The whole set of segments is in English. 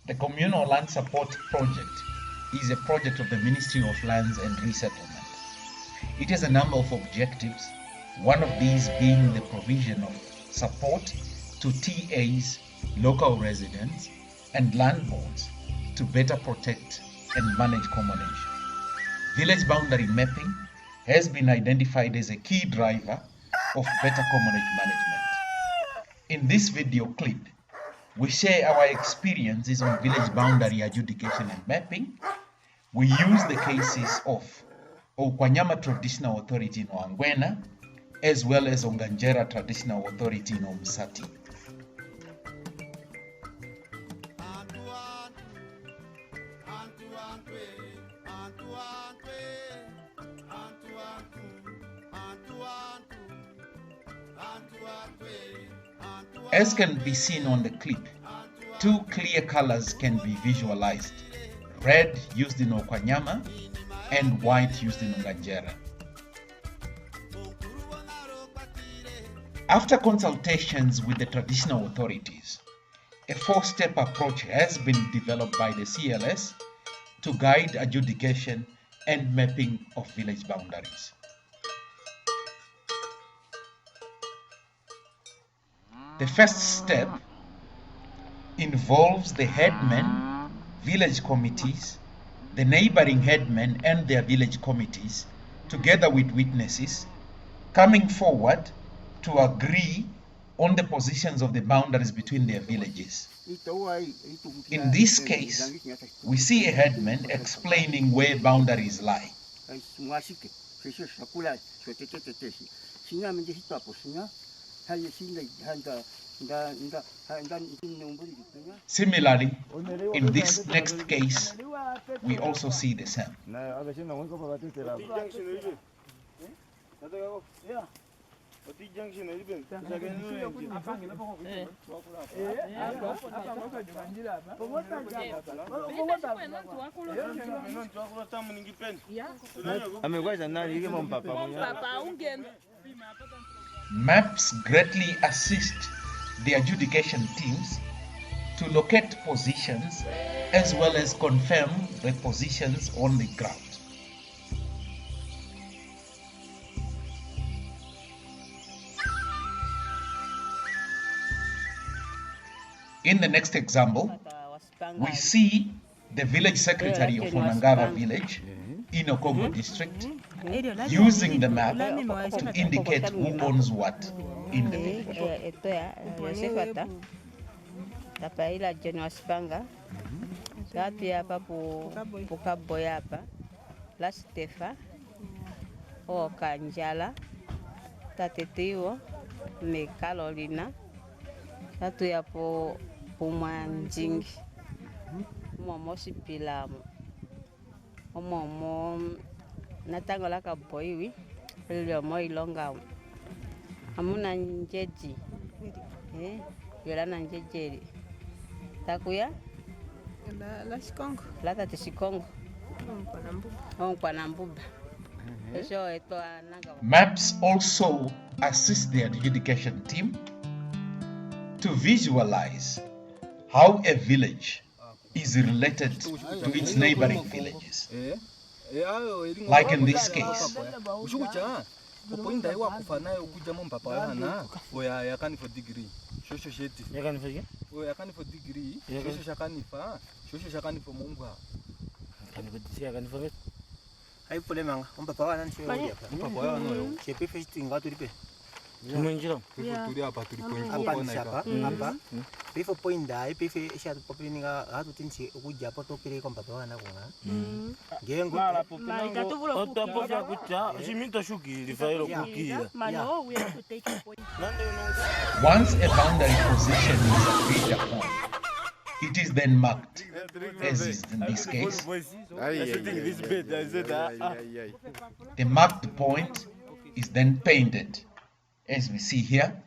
The Communal Land Support project is a project of the Ministry of Lands and Resettlement. It has a number of objectives, one of these being the provision of support to TAs, local residents, and land boards to better protect and manage commonage. Village boundary mapping has been identified as a key driver of better commonage management. In this video clip, we share our experiences on village boundary adjudication and mapping. We use the cases of Oukwanyama Traditional Authority in Ongandjera, as well as Ongandjera Traditional Authority in Umsati. As can be seen on the clip, two clear colors can be visualized: red used in Oukwanyama and white used in Ongandjera. After consultations with the traditional authorities, a four-step approach has been developed by the CLS to guide adjudication and mapping of village boundaries. The first step involves the headmen, village committees, the neighboring headmen and their village committees, together with witnesses, coming forward to agree on the positions of the boundaries between their villages. In this case, we see a headman explaining where boundaries lie. Similarly, in this next case, we also see the same. Maps greatly assist the adjudication teams to locate positions as well as confirm the positions on the ground. In the next example, we see the village secretary of Ongandjera village in Okongo district using the map to indicate who owns what in the village. Tatu ya po pumanjingi momosi pilamu omomo natangola ka boiwi lyo mo ilonga amuna njeji yola na njejeri takuya la sikongo la tati sikongo Oukwambi. Maps also assist the adjudication team to visualize how a village is related to its neighboring villages. Like in this case, once a boundary position is agreed upon, it is then marked, as is in this case. The marked point is then painted, as we see here.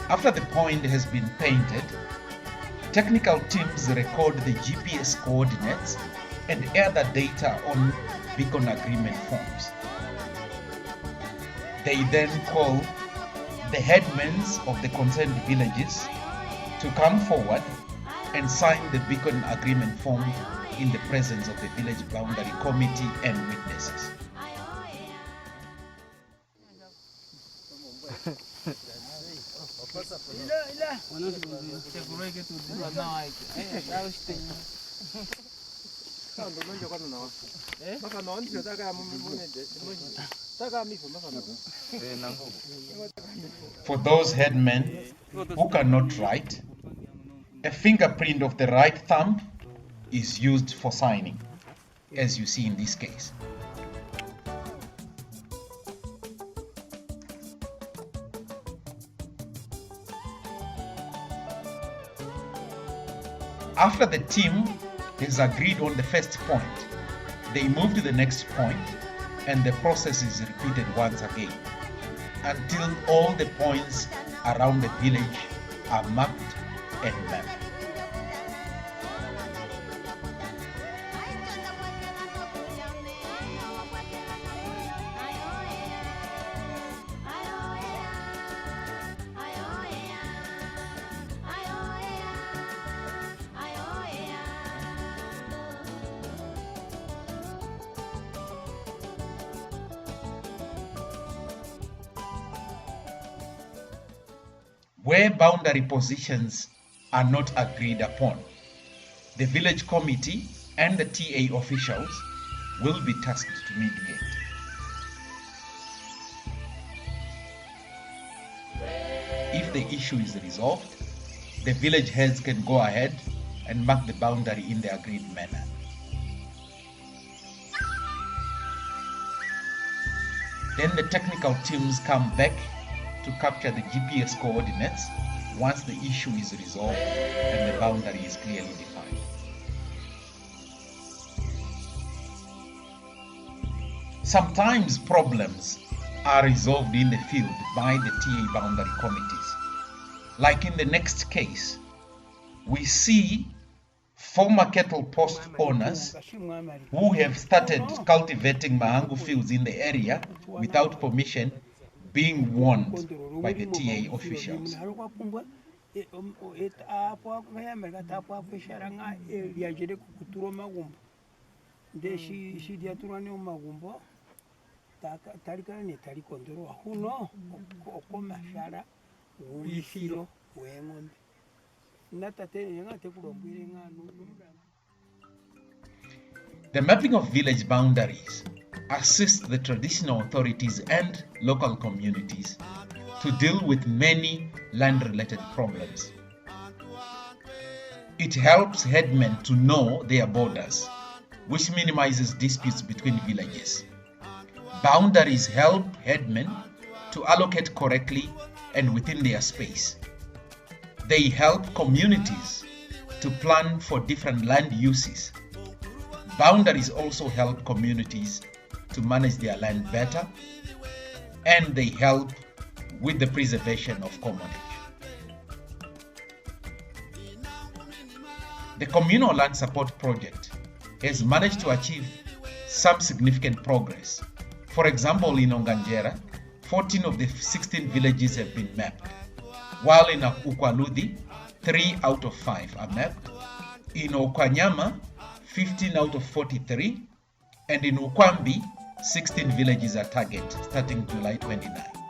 After the point has been painted, technical teams record the GPS coordinates and other data on beacon agreement forms. They then call the headmen of the concerned villages to come forward and sign the beacon agreement form in the presence of the village boundary committee and witnesses. For those headmen who cannot write, a fingerprint of the right thumb is used for signing, as you see in this case. After the team has agreed on the first point, they move to the next point, and the process is repeated once again until all the points around the village are marked and mapped. Where boundary positions are not agreed upon, the village committee and the TA officials will be tasked to mediate. If the issue is resolved, the village heads can go ahead and mark the boundary in the agreed manner. Then the technical teams come back to capture the GPS coordinates once the issue is resolved and the boundary is clearly defined. Sometimes problems are resolved in the field by the TA boundary committees. Like in the next case, we see former cattle post owners who have started cultivating mahangu fields in the area without permission being warned by the TA officials. The mapping of village boundaries assists the traditional authorities and local communities to deal with many land-related problems. It helps headmen to know their borders, which minimizes disputes between villages. Boundaries help headmen to allocate correctly and within their space. They help communities to plan for different land uses. Boundaries also help communities to manage their land better, and they help with the preservation of commonage. The Communal Land Support project has managed to achieve some significant progress. For example, in Ongandjera, 14 of the 16 villages have been mapped, while in Uukwaluudhi, 3 out of 5 are mapped. In Oukwanyama, 15 out of 43, and in Uukwambi, 16 villages are targeted starting July 29.